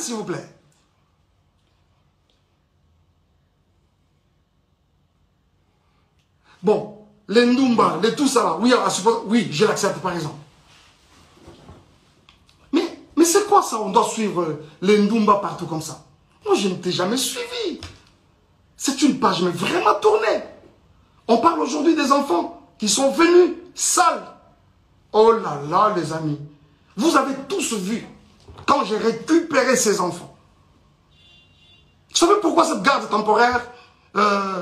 s'il vous plaît. Bon, les Ndumba, les tout ça là, oui, oui, je l'accepte par exemple. Mais c'est quoi ça? On doit suivre les Ndumba partout comme ça. Moi, je ne t'ai jamais suivi. C'est une page mais vraiment tournée. On parle aujourd'hui des enfants qui sont venus sales. Oh là là, les amis. Vous avez tous vu quand j'ai récupéré ces enfants. Vous savez pourquoi cette garde temporaire,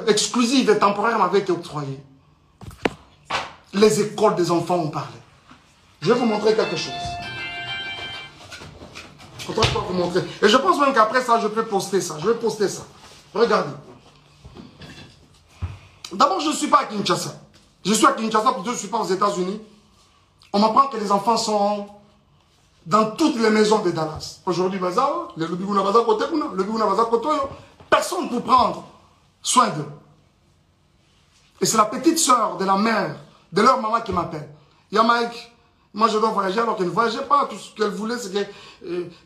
exclusive et temporaire m'avait été octroyée? Les écoles des enfants ont parlé. Je vais vous montrer quelque chose. Je vais vous montrer. Et je pense même qu'après ça, je peux poster ça. Je vais poster ça. Regardez. D'abord, je ne suis pas à Kinshasa. Je suis à Kinshasa parce que je ne suis pas aux États-Unis. On m'apprend que les enfants sont dans toutes les maisons de Dallas. Aujourd'hui, personne pour prendre soin d'eux. Et c'est la petite soeur de la mère, de leur maman qui m'appelle. Yamaïk, moi je dois voyager alors qu'elle ne voyageait pas. Tout ce qu'elle voulait, c'est que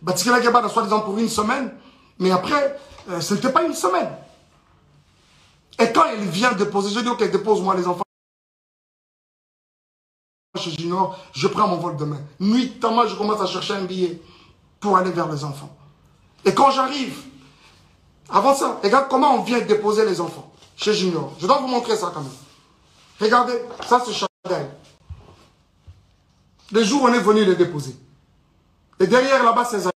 Batikela Geba soit disant pour une semaine. Mais après, ce n'était pas une semaine. Et quand elle vient déposer, je dis ok, dépose-moi les enfants chez Junior, je prends mon vol demain. Nuitamment, je commence à chercher un billet pour aller vers les enfants. Et quand j'arrive, avant ça, regarde comment on vient déposer les enfants chez Junior. Je dois vous montrer ça quand même. Regardez, ça c'est Chadaï. Le jour où on est venu les déposer. Et derrière là-bas, c'est Zayon.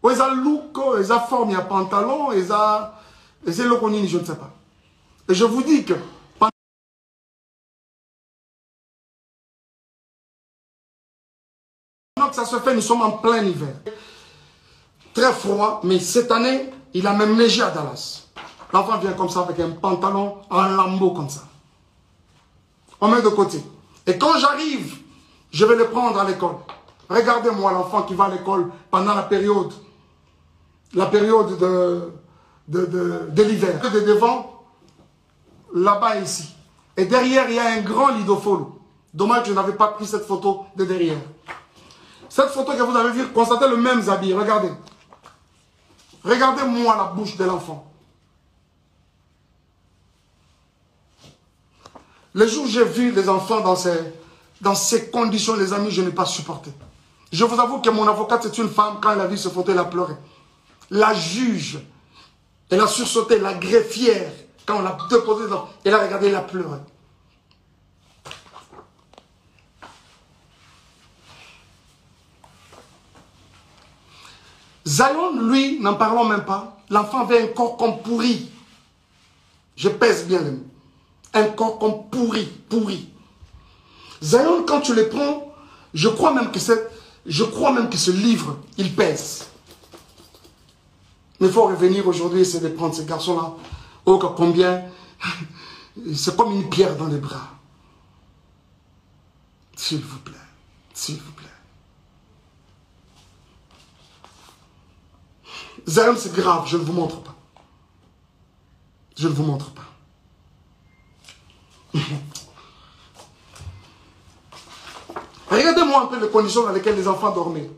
Ils ont look, ils ont forme, il y a pantalon, ils ont lokonini, je ne sais pas. Et je vous dis que pendant que ça se fait, nous sommes en plein hiver. Très froid, mais cette année, il a même neigé à Dallas. L'enfant vient comme ça avec un pantalon en lambeau comme ça. On met de côté. Et quand j'arrive, je vais le prendre à l'école. Regardez-moi l'enfant qui va à l'école pendant la période de l'hiver. De devant, là-bas et ici. Et derrière, il y a un grand lidofolo. Dommage que je n'avais pas pris cette photo de derrière. Cette photo que vous avez vue, constatez le même habit. Regardez. Regardez-moi la bouche de l'enfant. Le jour où j'ai vu les enfants dans ces conditions, les amis, je n'ai pas supporté. Je vous avoue que mon avocate, c'est une femme, quand elle a vu ce photo, elle a pleuré. La juge, elle a sursauté, la greffière, quand on l'a déposé, elle a regardé, elle a pleuré. Zion, lui, n'en parlons même pas. L'enfant avait un corps comme pourri. Je pèse bien les mots. Un corps comme pourri, pourri. Zion, quand tu le prends, je crois même que ce livre, il pèse. Mais il faut revenir aujourd'hui, essayer de prendre ces garçons-là. Oh, combien. C'est comme une pierre dans les bras. S'il vous plaît. S'il vous plaît. Zion, c'est grave, je ne vous montre pas. Je ne vous montre pas. Regardez-moi un peu les conditions dans lesquelles les enfants dormaient.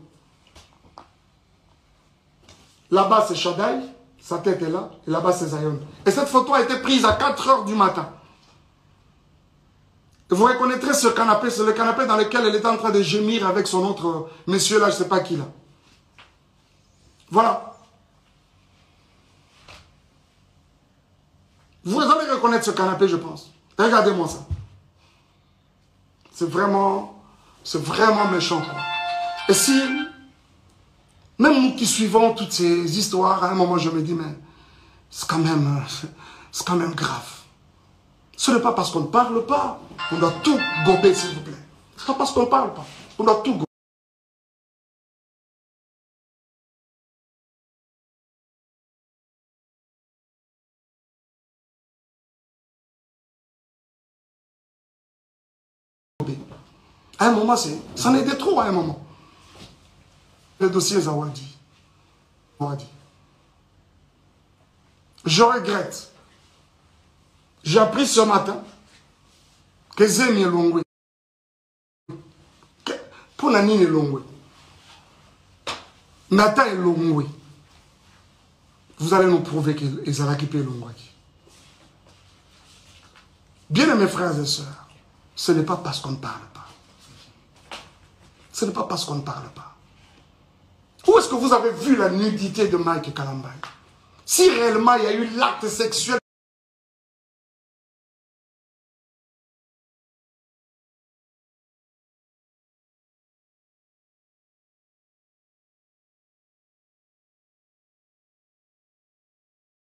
Là-bas, c'est Shaddai, sa tête est là, et là-bas, c'est Zion. Et cette photo a été prise à 4 h du matin. Et vous reconnaîtrez ce canapé, c'est le canapé dans lequel elle était en train de gémir avec son autre monsieur là, je ne sais pas qui là. Voilà. Vous allez reconnaître ce canapé, je pense. Regardez-moi ça. C'est vraiment méchant, quoi. Et si, même nous qui suivons toutes ces histoires, à un moment je me dis, mais c'est quand même grave. Ce n'est pas parce qu'on ne parle pas qu'on doit tout gober, s'il vous plaît. Ce n'est pas parce qu'on ne parle pas qu'on doit tout gober. À un moment, c'en était trop à un moment. Le dossier Zawadi. Je regrette. J'ai appris ce matin que Zemi est Longwe. Pour Nani est Longwe. Nathan est Longwe. Vous allez nous prouver que Ezalaki est Longwe. Bien aimés frères et sœurs, ce n'est pas parce qu'on ne parle pas. Ce n'est pas parce qu'on ne parle pas. Où est-ce que vous avez vu la nudité de Mike Kalambay? Si réellement il y a eu l'acte sexuel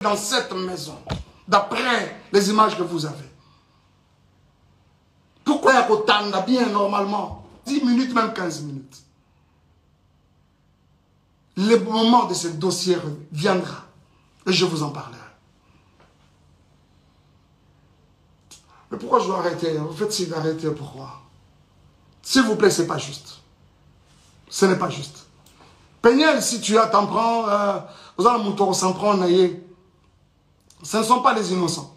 dans cette maison, d'après les images que vous avez, pourquoi il y a bien normalement 10 minutes, même 15 minutes? Le moment de ce dossier viendra et je vous en parlerai. Mais pourquoi je dois arrêter? En fait, c'est d'arrêter, pourquoi? S'il vous plaît, c'est pas juste. Ce n'est pas juste. Peignel, si tu as, t'en prends, vous allez s'en prendre, ce ne sont pas les innocents.